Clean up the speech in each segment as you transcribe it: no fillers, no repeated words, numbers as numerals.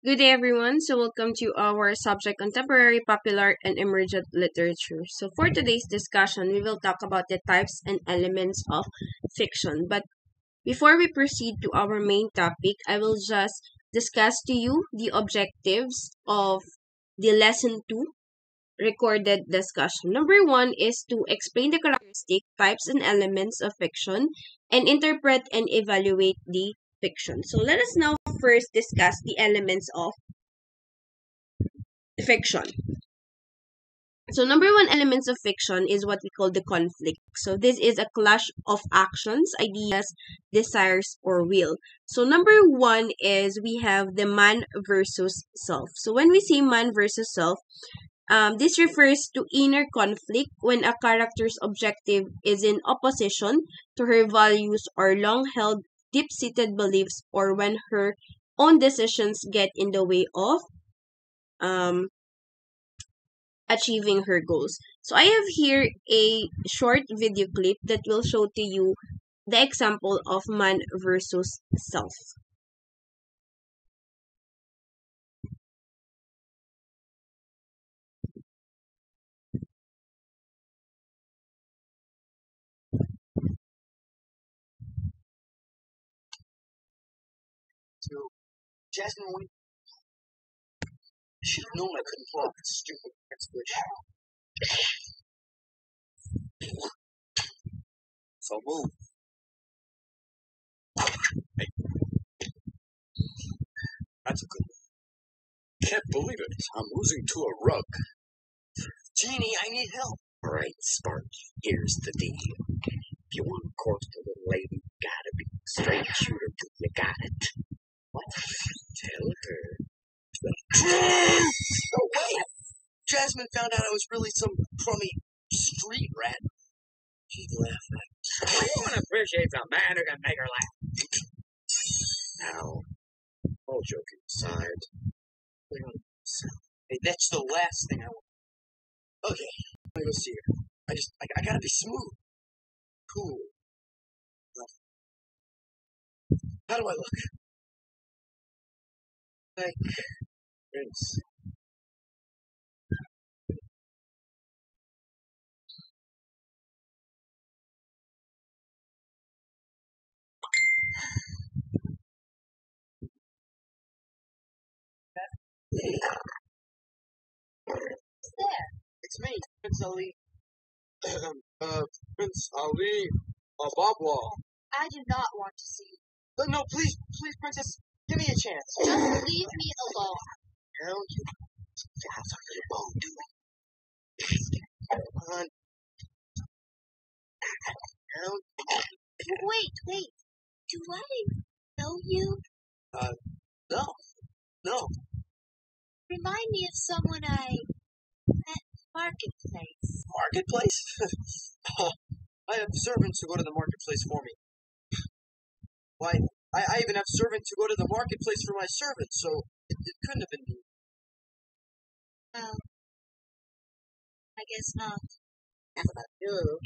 Good day, everyone. So, welcome to our subject contemporary, popular, and emergent literature. So, for today's discussion, we will talk about the types and elements of fiction. But before we proceed to our main topic, I will just discuss to you the objectives of the lesson 2 recorded discussion. Number 1 is to explain the characteristic types and elements of fiction and interpret and evaluate the fiction. So, let us now first discuss the elements of fiction. So number one elements of fiction is what we call the conflict. So this is a clash of actions, ideas, desires, or will. So number one is we have the man versus self. So when we say man versus self, this refers to inner conflict when a character's objective is in opposition to her values or long-held deep-seated beliefs, or when her own decisions get in the way of um, achieving her goals. So I have here a short video clip that will show to you the example of man versus self. So, Jasmine, I should have known I couldn't pull off that stupid switch. So move. Hey. That's a good one. Can't believe it. I'm losing to a rug. Jeannie, I need help. Alright, Sparky, here's the deal. If you want to court the little lady, you gotta be straight shooter till you got it. What? Tell her. No way! Jasmine found out I was really some crummy street rat. She'd laugh at me. Everyone appreciates a man who can make her laugh. Now, all joking aside, hey, that's the last thing I want. Okay, I'm gonna go see her. I gotta be smooth, cool. How do I look? Like Prince. It's me, Prince Ali. Prince Ali, Babwa. I do not want to see you. No, please, Princess, give me a chance. Just leave me alone. Hell, you have a little bone doing. Come on. Hell, Wait. Do I know you? no. Remind me of someone I met in the marketplace. Marketplace? I have servants who go to the marketplace for me. Why, I even have servants who go to the marketplace for my servants, so it couldn't have been me. Well, I guess not. Enough about you.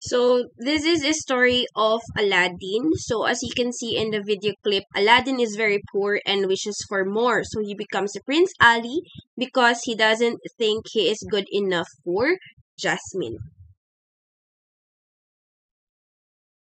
So this is a story of Aladdin. So as you can see in the video clip, Aladdin is very poor and wishes for more. So he becomes a Prince Ali because he doesn't think he is good enough for Jasmine.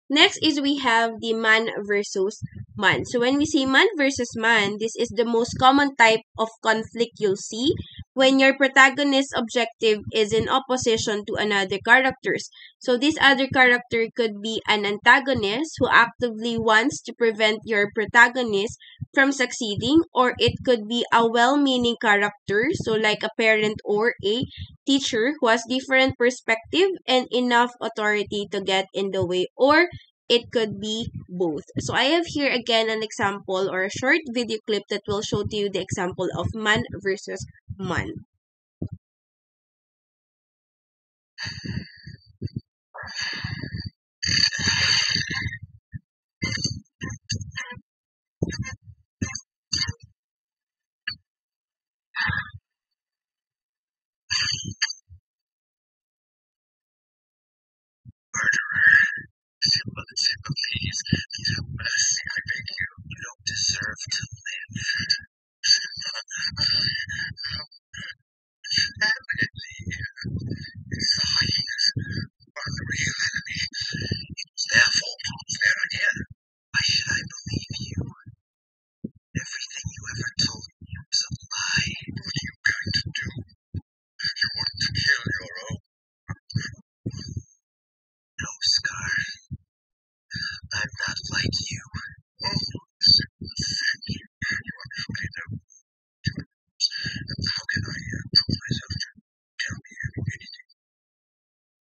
Next is we have the man versus man. So when we say man versus man, this is the most common type of conflict you'll see when your protagonist's objective is in opposition to another character's. So this other character could be an antagonist who actively wants to prevent your protagonist from succeeding, or it could be a well-meaning character, so like a parent or a teacher who has different perspective and enough authority to get in the way, or it could be both. So I have here again an example or a short video clip that will show to you the example of man versus man. Please, have mercy, I beg you. You don't deserve to live. Evidently, these hyenas are the real enemy. It's their fault. It's their idea. Why should I believe you? Everything you ever told me was a lie. What are you going to do? You want to kill your own? No, Scar. I'm not like you. Oh, thank you. You are truly noble. And how can I prove myself to tell me anything?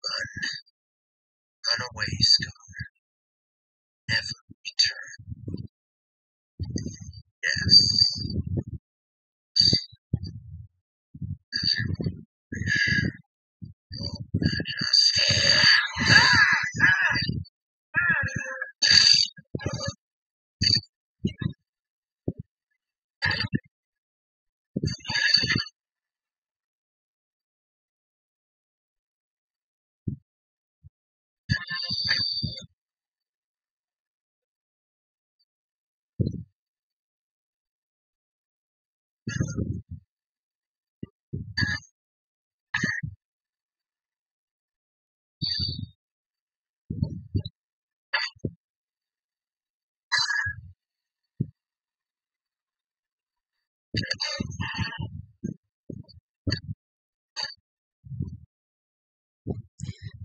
Run. Run away, Scar. Never return. Yes. As you wish. Your Majesty.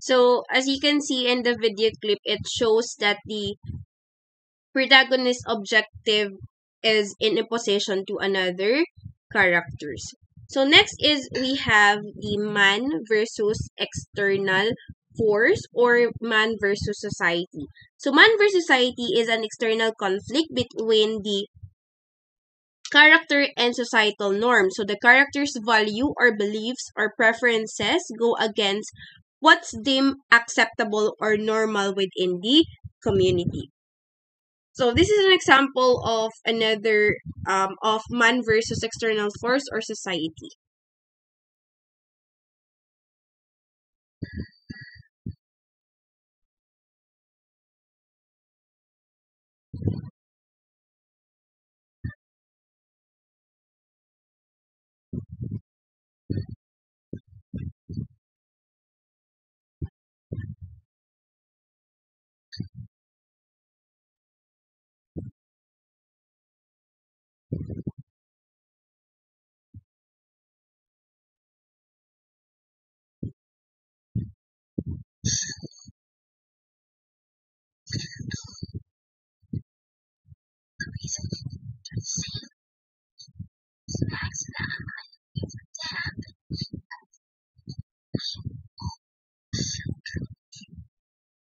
So, as you can see in the video clip, it shows that the protagonist's objective is in opposition to another characters. So, next is we have the man versus external force or man versus society. So, man versus society is an external conflict between the character and societal norms. So the character's value or beliefs or preferences go against what's deemed acceptable or normal within the community. So this is an example of another of man versus external force or society. The reason to the same facts that I'm damn.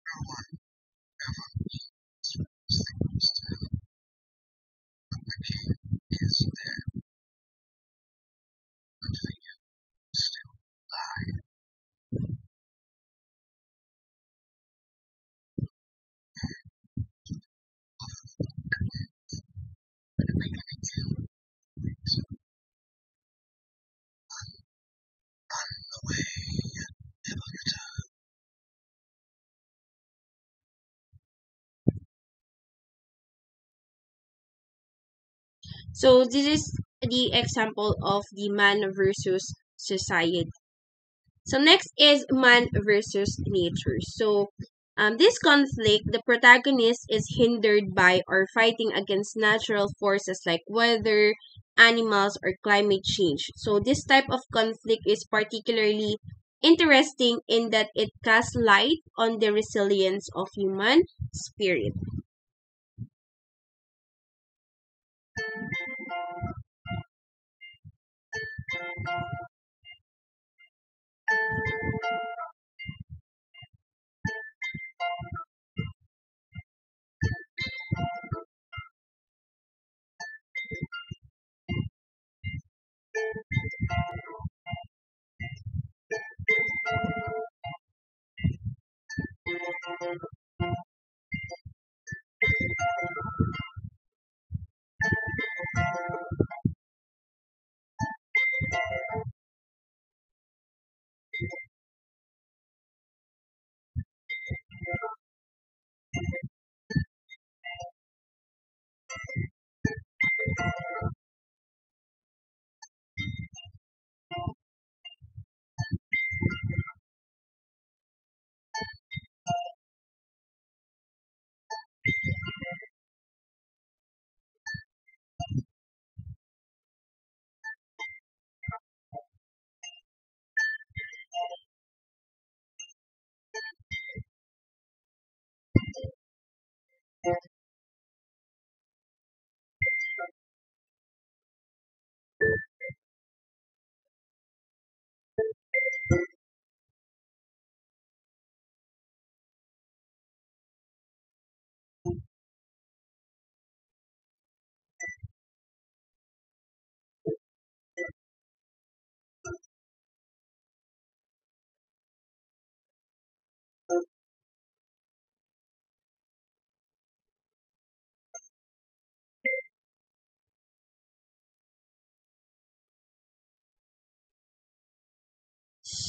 No one ever sleeps but the king is there. But the you still lie. What am I gonna do? Run away and never return. So this is the example of the man versus society. So next is man versus nature. So this conflict, the protagonist is hindered by or fighting against natural forces like weather, animals, or climate change. So this type of conflict is particularly interesting in that it casts light on the resilience of human spirit.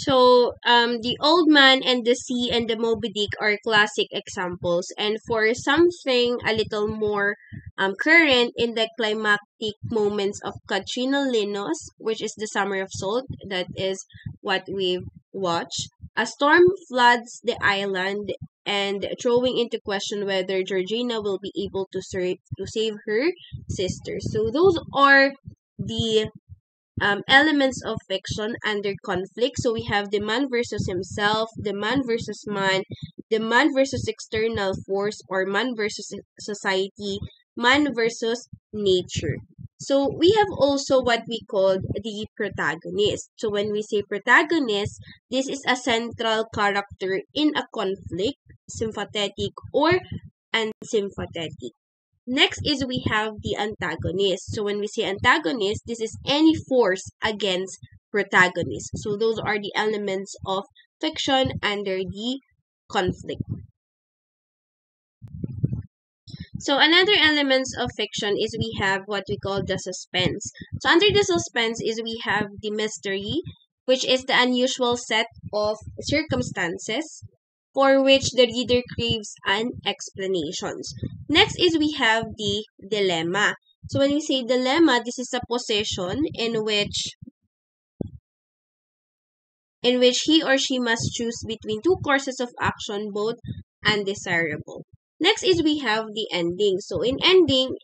So, the Old Man and the Sea and the Moby Dick are classic examples. And for something a little more current in the climactic moments of Katrina Linos, which is the Summer of Salt, that is what we've watched. A storm floods the island and throwing into question whether Georgina will be able to save her sister. So those are the elements of fiction under conflict. So we have the man versus himself, the man versus man, the man versus external force, or man versus society, man versus nature. So we have also what we call the protagonist. So when we say protagonist, this is a central character in a conflict, sympathetic or unsympathetic. Next is we have the antagonist. So when we say antagonist, this is any force against protagonist. So those are the elements of fiction under the conflict. So another elements of fiction is we have what we call the suspense. So under the suspense is we have the mystery, which is the unusual set of circumstances for which the reader craves an explanations. Next is we have the dilemma. So when we say dilemma, this is a position in which he or she must choose between two courses of action, both undesirable. Next is we have the ending. So in ending,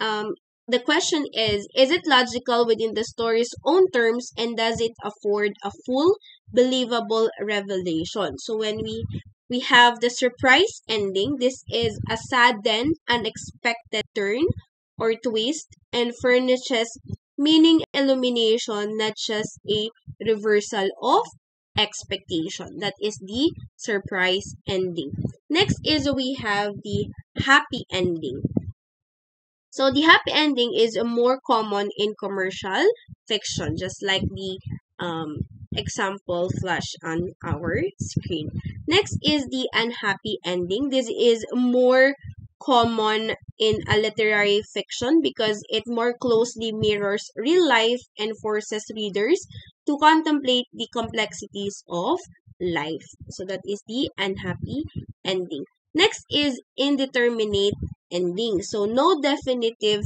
the question is it logical within the story's own terms, and does it afford a full, believable revelation? So when we have the surprise ending, this is a sudden, unexpected turn or twist and furnishes meaning illumination, not just a reversal of expectation. That is the surprise ending. Next is we have the happy ending. So the happy ending is more common in commercial fiction, just like the example flash on our screen. Next is the unhappy ending. This is more common in a literary fiction because it more closely mirrors real life and forces readers to contemplate the complexities of life. So that is the unhappy ending. Next is indeterminate ending. So no definitive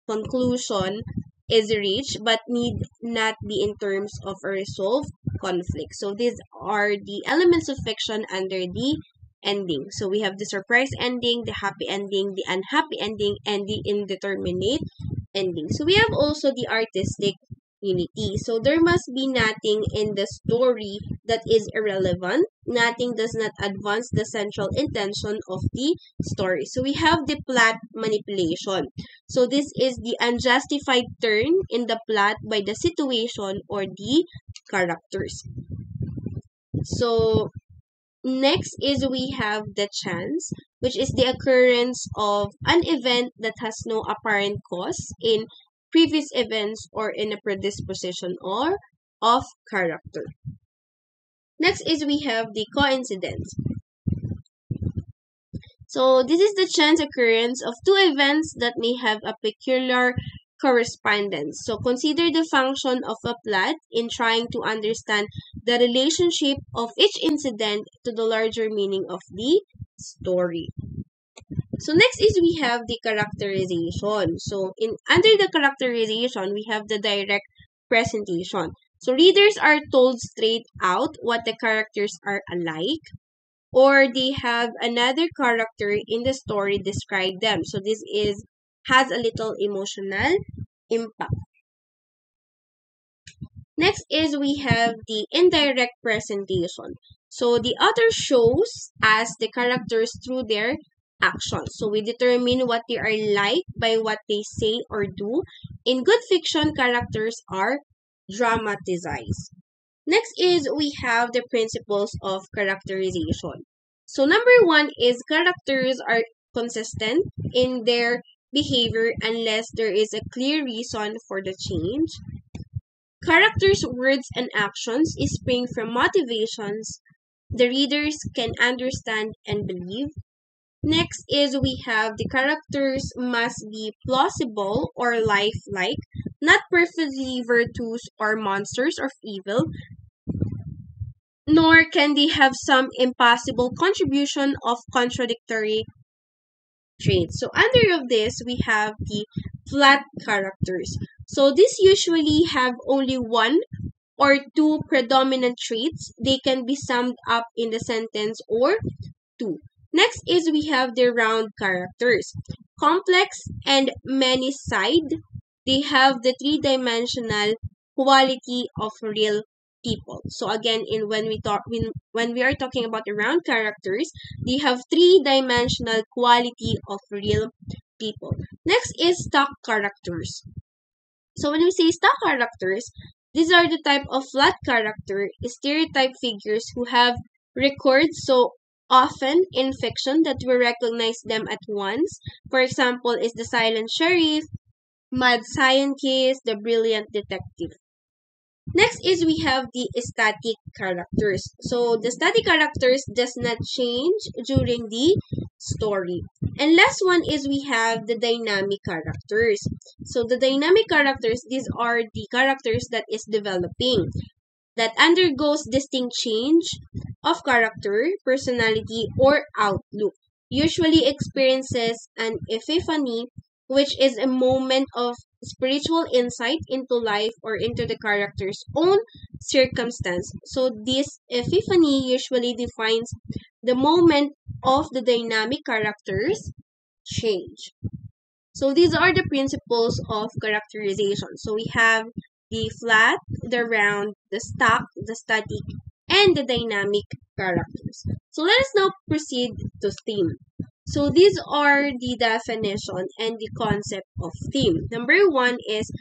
conclusion is reached but need not be in terms of a resolved conflict. So these are the elements of fiction under the ending. So we have the surprise ending, the happy ending, the unhappy ending, and the indeterminate ending. So we have also the artistic unity. So there must be nothing in the story that is irrelevant. Nothing does not advance the central intention of the story. So we have the plot manipulation. So this is the unjustified turn in the plot by the situation or the characters. So next is we have the chance, which is the occurrence of an event that has no apparent cause in previous events or in a predisposition or of character. Next is we have the coincidence. So this is the chance occurrence of two events that may have a peculiar correspondence. So consider the function of a plot in trying to understand the relationship of each incident to the larger meaning of the story. So next is we have the characterization. So under the characterization, we have the direct presentation. So readers are told straight out what the characters are alike, or they have another character in the story describe them. So this has a little emotional impact. Next is we have the indirect presentation. So the author shows us the characters through their actions. So we determine what they are like by what they say or do. In good fiction, characters are dramatized. Next is we have the principles of characterization. So number one is characters are consistent in their behavior unless there is a clear reason for the change. Characters' words and actions spring from motivations the readers can understand and believe. Next is we have the characters must be plausible or lifelike, not perfectly virtuous or monsters of evil. nor can they have some impossible contribution of contradictory traits. So under of this, we have the flat characters. So these usually have only one or two predominant traits. They can be summed up in the sentence or two. Next is we have the round characters. Complex and many-sided. They have the three-dimensional quality of real people. So again, in when we are talking about the round characters, they have three-dimensional quality of real people. Next is stock characters. So when we say stock characters, these are the type of flat character, stereotype figures who have records so often in fiction that we recognize them at once. For example, is the silent sheriff, mad scientist, the brilliant detective. Next is we have the static characters. So the static characters does not change during the story. And last one is we have the dynamic characters. So the dynamic characters, these are the characters that is developing, that undergoes distinct change of character, personality, or outlook. Usually experiences an epiphany, which is a moment of spiritual insight into life or into the character's own circumstance. So this epiphany usually defines the moment of the dynamic character's change. So these are the principles of characterization. So we have the flat, the round, the stock, the static, and the dynamic characters. So let us now proceed to theme. So these are the definition and the concept of theme. Number one is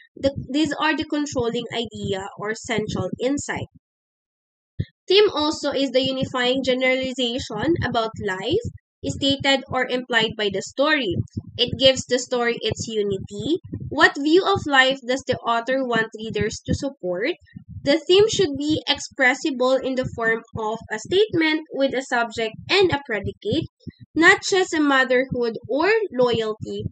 these are the controlling idea or central insight. Theme also is the unifying generalization about life, stated or implied by the story. It gives the story its unity. What view of life does the author want readers to support? The theme should be expressible in the form of a statement with a subject and a predicate, not just a motherhood or loyalty.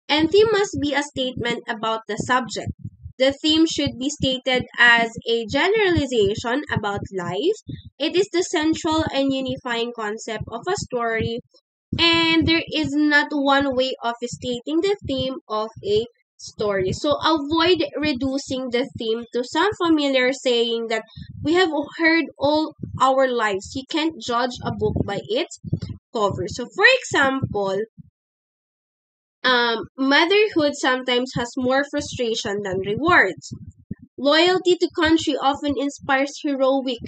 And theme must be a statement about the subject. The theme should be stated as a generalization about life. It is the central and unifying concept of a story, and there is not one way of stating the theme of a story. So avoid reducing the theme to some familiar saying that we have heard all our lives. You can't judge a book by its cover. So for example, motherhood sometimes has more frustration than rewards. Loyalty to country often inspires heroic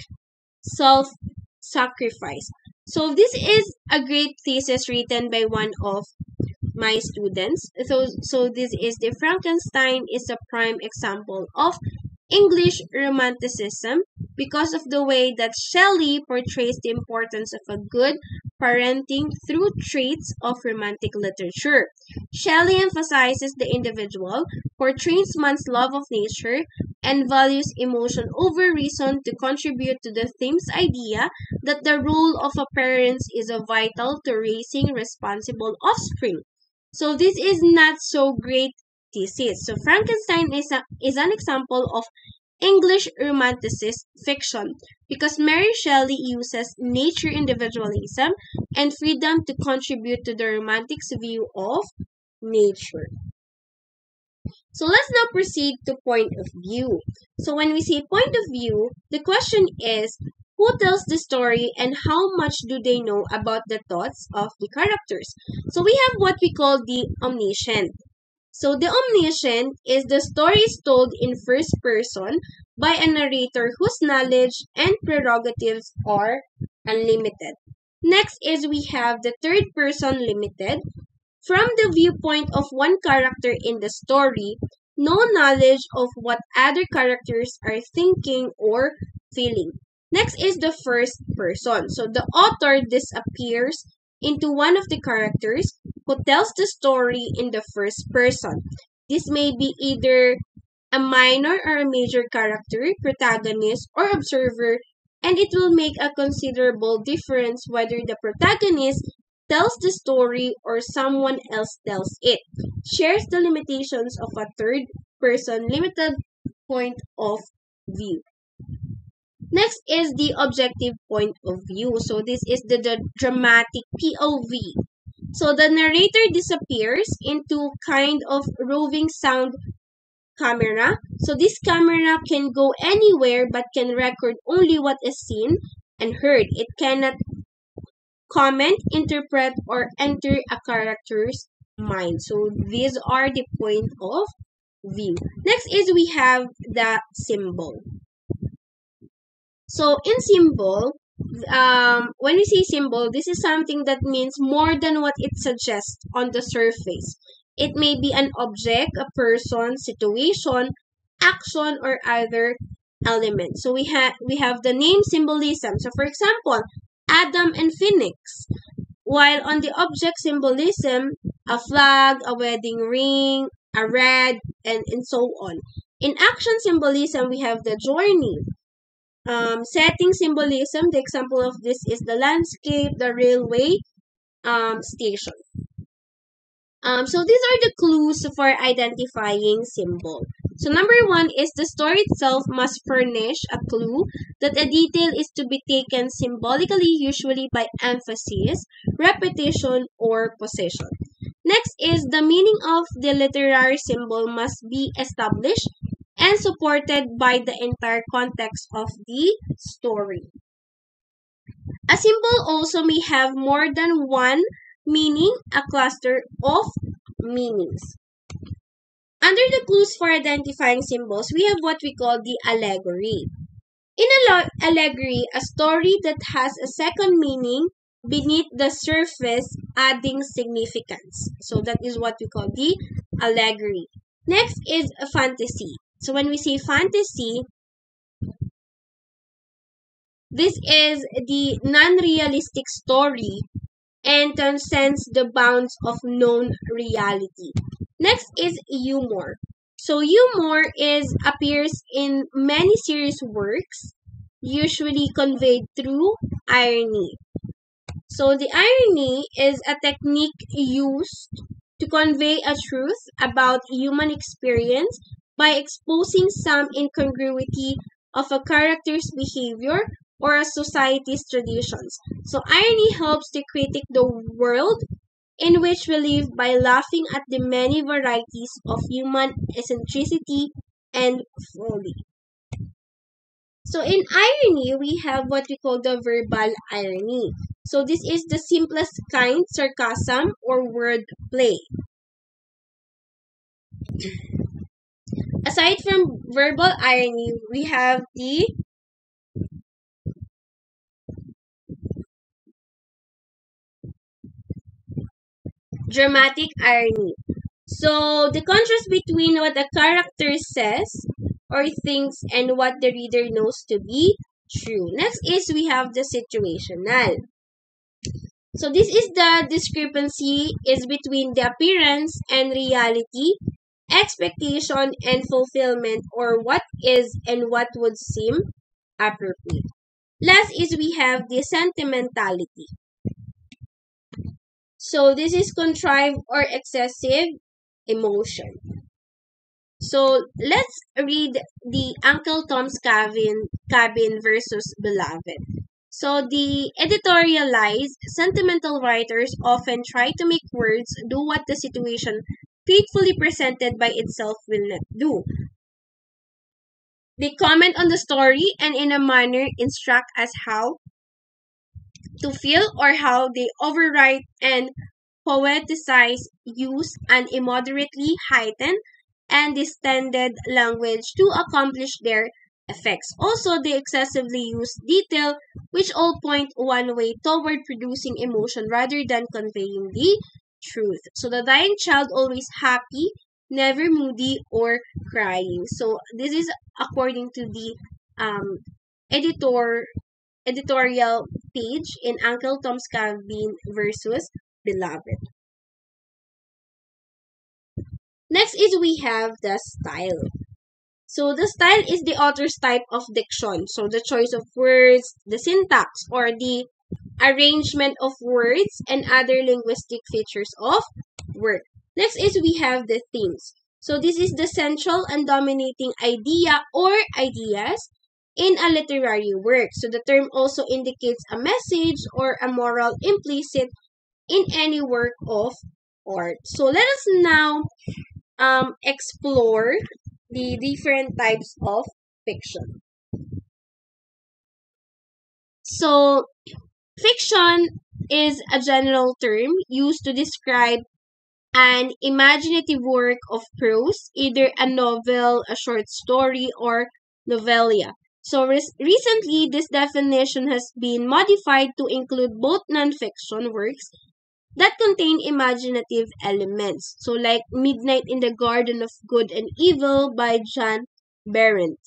self-sacrifice. So this is a great thesis written by one of my students. So this is the Frankenstein is a prime example of English Romanticism because of the way that Shelley portrays the importance of a good parenting through traits of romantic literature. Shelley emphasizes the individual, portrays man's love of nature, and values emotion over reason to contribute to the theme's idea that the role of a parent is vital to raising responsible offspring. So this is not so great thesis. So Frankenstein is an example of English Romanticist fiction because Mary Shelley uses nature individualism and freedom to contribute to the Romantics' view of nature. So let's now proceed to point of view. So when we say point of view, the question is who tells the story and how much do they know about the thoughts of the characters? So we have what we call the omniscient. So the omniscient is the stories told in first person by a narrator whose knowledge and prerogatives are unlimited. Next is we have the third person limited. From the viewpoint of one character in the story, no knowledge of what other characters are thinking or feeling. Next is the first person. So the author disappears into one of the characters who tells the story in the first person. This may be either a minor or a major character, protagonist, or observer, and it will make a considerable difference whether the protagonist tells the story or someone else tells it. Shares the limitations of a third person limited point of view. Next is the objective point of view. So this is the dramatic POV. So the narrator disappears into kind of roving sound camera. So this camera can go anywhere but can record only what is seen and heard. It cannot comment, interpret, or enter a character's mind. So these are the point of view. Next is we have the symbol. So in symbol, when we say symbol, this is something that means more than what it suggests on the surface. It may be an object, a person, situation, action, or other element. So we have the name symbolism. So for example, Adam and Phoenix. While on the object symbolism, a flag, a wedding ring, a red, and so on. In action symbolism, we have the journey. Setting symbolism, the example of this is the landscape, the railway station. So these are the clues for identifying symbol. So number one is the story itself must furnish a clue that a detail is to be taken symbolically, usually by emphasis, repetition, or possession. Next is the meaning of the literary symbol must be established and supported by the entire context of the story. A symbol also may have more than one meaning, a cluster of meanings. Under the clues for identifying symbols, we have what we call the allegory. In allegory, a story that has a second meaning beneath the surface, adding significance. So that is what we call the allegory. Next is a fantasy. So when we say fantasy, this is the non-realistic story and transcends the bounds of known reality. Next is humor. So humor appears in many serious works, usually conveyed through irony. So the irony is a technique used to convey a truth about human experience by exposing some incongruity of a character's behavior or a society's traditions. So irony helps to critique the world in which we live by laughing at the many varieties of human eccentricity and folly. So in irony, we have what we call the verbal irony. So this is the simplest kind, sarcasm or word play. Aside from verbal irony, we have the dramatic irony. So the contrast between what a character says or thinks and what the reader knows to be true. Next is we have the situational. So this is the discrepancy is between the appearance and reality, expectation and fulfillment, or what is and what would seem appropriate. Last is we have the sentimentality. So this is contrived or excessive emotion. So let's read the Uncle Tom's Cabin versus Beloved. So the editorialized, sentimental writers often try to make words do what the situation faithfully presented by itself will not do. They comment on the story and in a manner instruct us how to feel or how they overwrite and poeticize, use an immoderately heightened and distended language to accomplish their effects. Also, they excessively use detail, which all point one way toward producing emotion rather than conveying the truth. So, the dying child always happy, never moody or crying. So, this is according to the editorial page in Uncle Tom's Cabin versus Beloved. Next is we have the style. So the style is the author's type of diction. So the choice of words, the syntax, or the arrangement of words and other linguistic features of work. Next is we have the themes. So this is the central and dominating idea or ideas in a literary work. So the term also indicates a message or a moral implicit in any work of art. So let us now explore the different types of fiction. So fiction is a general term used to describe an imaginative work of prose, either a novel, a short story, or novella. So recently, this definition has been modified to include both nonfiction works that contain imaginative elements. So like Midnight in the Garden of Good and Evil by John Berendt.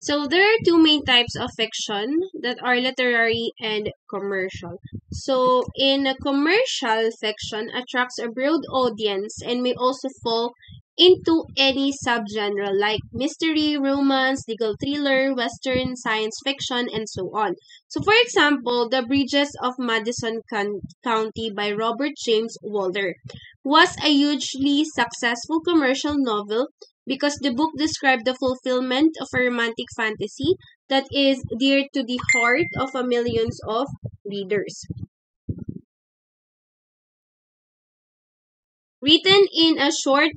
So there are two main types of fiction that are literary and commercial. So in a commercial fiction attracts a broad audience and may also fall into any subgenre like mystery, romance, legal thriller, western, science fiction, and so on. So for example, The Bridges of Madison County by Robert James Walder was a hugely successful commercial novel because the book described the fulfillment of a romantic fantasy that is dear to the heart of a millions of readers. Written in a short,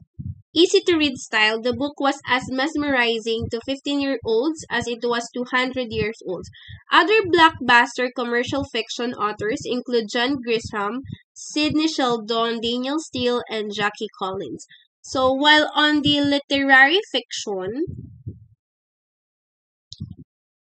easy to read style, the book was as mesmerizing to 15-year-olds as it was to 100 years old. Other blockbuster commercial fiction authors include John Grisham, Sidney Sheldon, Daniel Steele, and Jackie Collins. So while on the literary fiction,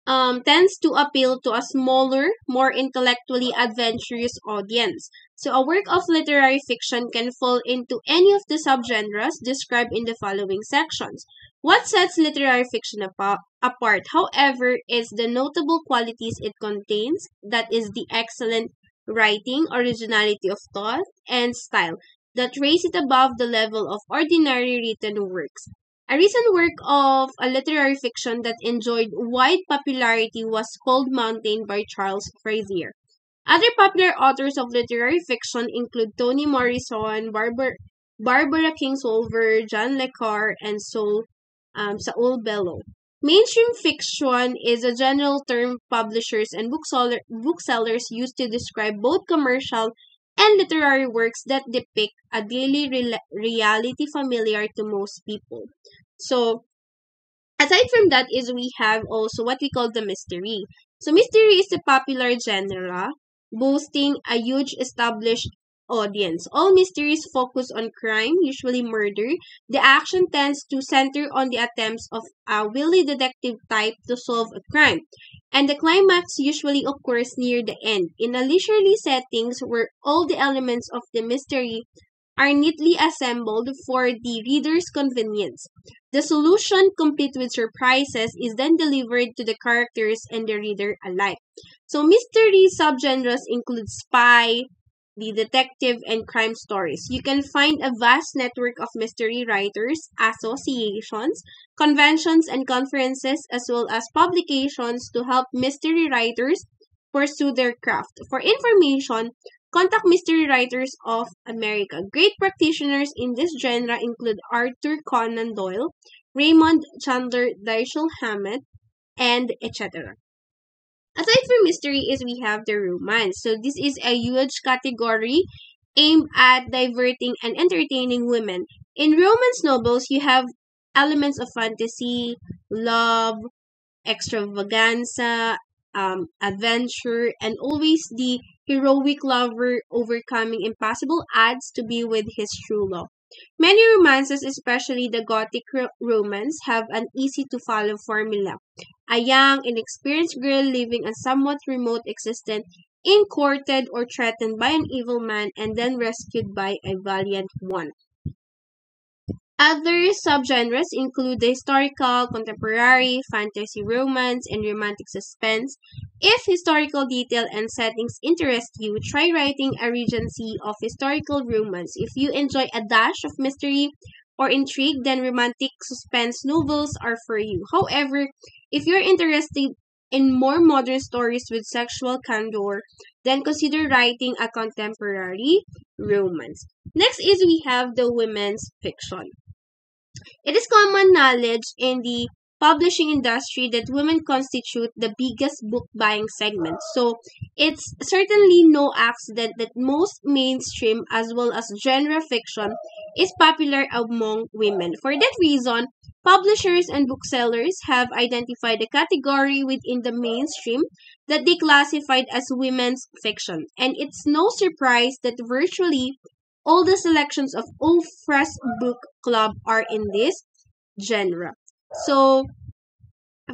tends to appeal to a smaller, more intellectually adventurous audience. So, a work of literary fiction can fall into any of the subgenres described in the following sections. What sets literary fiction apart, however, is the notable qualities it contains, that is, the excellent writing, originality of thought, and style that raise it above the level of ordinary written works. A recent work of a literary fiction that enjoyed wide popularity was Cold Mountain by Charles Frazier. Other popular authors of literary fiction include Toni Morrison, Barbara Kingsolver, John Le Carre, and Saul Bellow. Mainstream fiction is a general term publishers and booksellers use to describe both commercial and literary works that depict a daily reality familiar to most people. So, aside from that is we have also what we call the mystery. So mystery is a popular genre boasting a huge established audience. All mysteries focus on crime, usually murder. The action tends to center on the attempts of a wily detective type to solve a crime. And the climax usually occurs near the end, in a leisurely settings where all the elements of the mystery are neatly assembled for the reader's convenience. The solution, complete with surprises, is then delivered to the characters and the reader alike. So mystery subgenres include spy, the detective, and crime stories. You can find a vast network of mystery writers, associations, conventions, and conferences, as well as publications to help mystery writers pursue their craft. For information, contact Mystery Writers of America. Great practitioners in this genre include Arthur Conan Doyle, Raymond Chandler, Dashiell Hammett, and etc. Aside from mystery is we have the romance. So this is a huge category aimed at diverting and entertaining women. In romance novels, you have elements of fantasy, love, extravaganza, adventure, and always the heroic lover overcoming impossible odds to be with his true love. Many romances, especially the Gothic romance, have an easy to follow formula. A young, inexperienced girl living a somewhat remote existence, courted or threatened by an evil man and then rescued by a valiant one. Other subgenres include the historical, contemporary, fantasy romance, and romantic suspense. If historical detail and settings interest you, try writing a regency of historical romance. If you enjoy a dash of mystery or intrigue, then romantic suspense novels are for you. However, if you're interested in more modern stories with sexual candor, then consider writing a contemporary romance. Next is we have the women's fiction. It is common knowledge in the publishing industry that women constitute the biggest book buying segment. So it's certainly no accident that most mainstream as well as genre fiction is popular among women. For that reason, publishers and booksellers have identified a category within the mainstream that they classified as women's fiction. And it's no surprise that virtually all the selections of Oprah's book club are in this genre. So,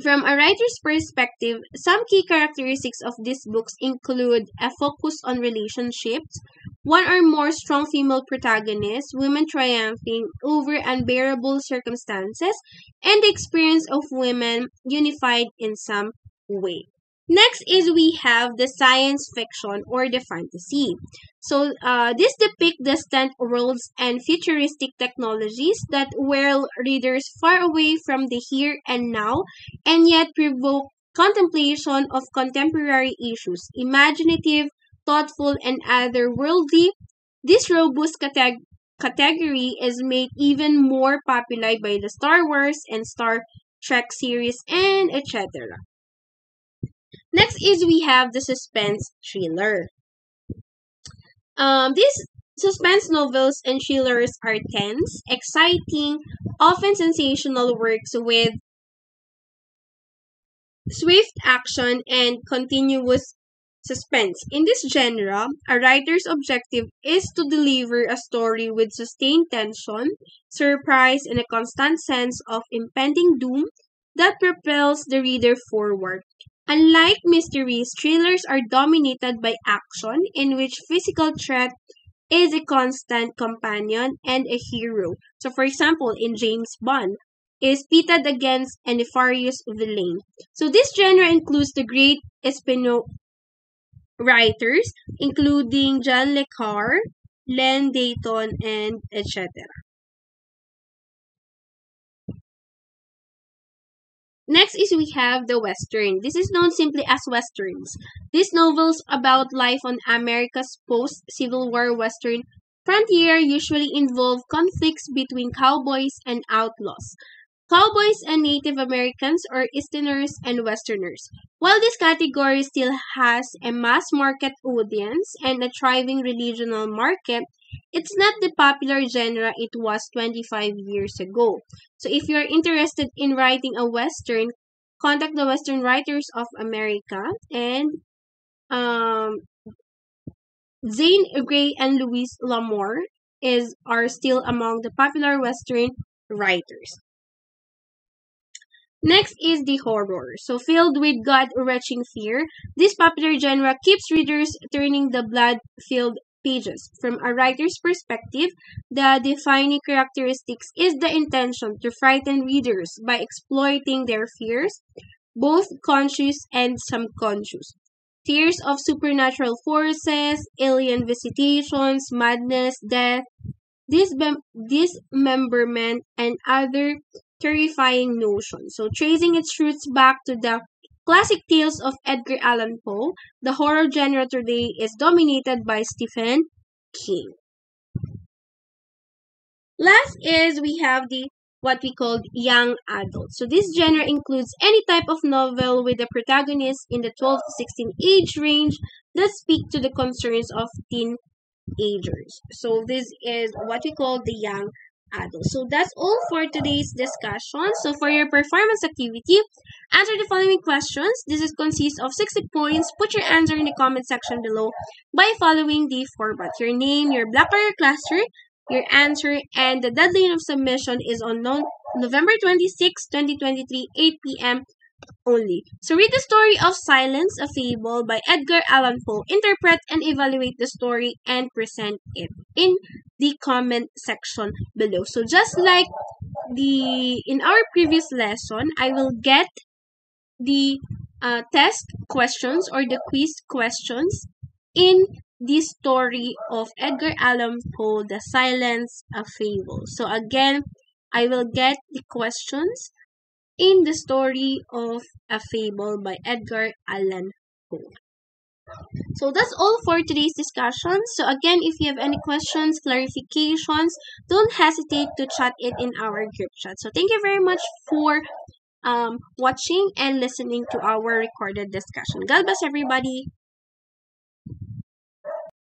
from a writer's perspective, some key characteristics of these books include a focus on relationships, one or more strong female protagonists, women triumphing over unbearable circumstances, and the experience of women unified in some way. Next is we have the science fiction or the fantasy. So this depict distant worlds and futuristic technologies that whirl readers far away from the here and now and yet provoke contemplation of contemporary issues, imaginative, thoughtful, and otherworldly. This robust category is made even more popular by the Star Wars and Star Trek series and etc. Next is we have the suspense thriller. These suspense novels and thrillers are tense, exciting, often sensational works with swift action and continuous suspense. In this genre, a writer's objective is to deliver a story with sustained tension, surprise, and a constant sense of impending doom that propels the reader forward. Unlike mysteries, thrillers are dominated by action in which physical threat is a constant companion and a hero. So for example, in James Bond, is pitted against a nefarious villain. So this genre includes the great espionage writers, including John Le Carre, Len Dayton, and etc. Next is we have the Western. This is known simply as Westerns. These novels about life on America's post-Civil War Western frontier usually involve conflicts between cowboys and outlaws, cowboys and Native Americans, or Easterners and Westerners. While this category still has a mass market audience and a thriving regional market, it's not the popular genre it was 25 years ago. So if you're interested in writing a Western, contact the Western Writers of America and um, Zane Grey and Louise L'Amour are still among the popular Western writers. Next is the horror. So filled with gut-wrenching fear, this popular genre keeps readers turning the blood-filled pages. From a writer's perspective, the defining characteristics is the intention to frighten readers by exploiting their fears, both conscious and subconscious. Fears of supernatural forces, alien visitations, madness, death, dismemberment, and other terrifying notions. So, tracing its roots back to the classic tales of Edgar Allan Poe, the horror genre today is dominated by Stephen King. Last is we have the what we call young adult. So this genre includes any type of novel with a protagonist in the 12 to 16 age range that speak to the concerns of teenagers. So this is what we call the young adult. So that's all for today's discussion. So for your performance activity, answer the following questions. This is consists of 60 points. Put your answer in the comment section below by following the format. Your name, your block or your cluster, your answer, and the deadline of submission is on November 26, 2023, 8 p.m. only. So read the story of Silence, a Fable by Edgar Allan Poe. Interpret and evaluate the story and present it in the comment section below. So just like in our previous lesson, I will get the test questions or the quiz questions in the story of Edgar Allan Poe, The Silence, a Fable. So again, I will get the questions in the story of a fable by Edgar Allan Poe. So that's all for today's discussion. So again, if you have any questions, clarifications, don't hesitate to chat it in our group chat. So thank you very much for watching and listening to our recorded discussion. God bless everybody.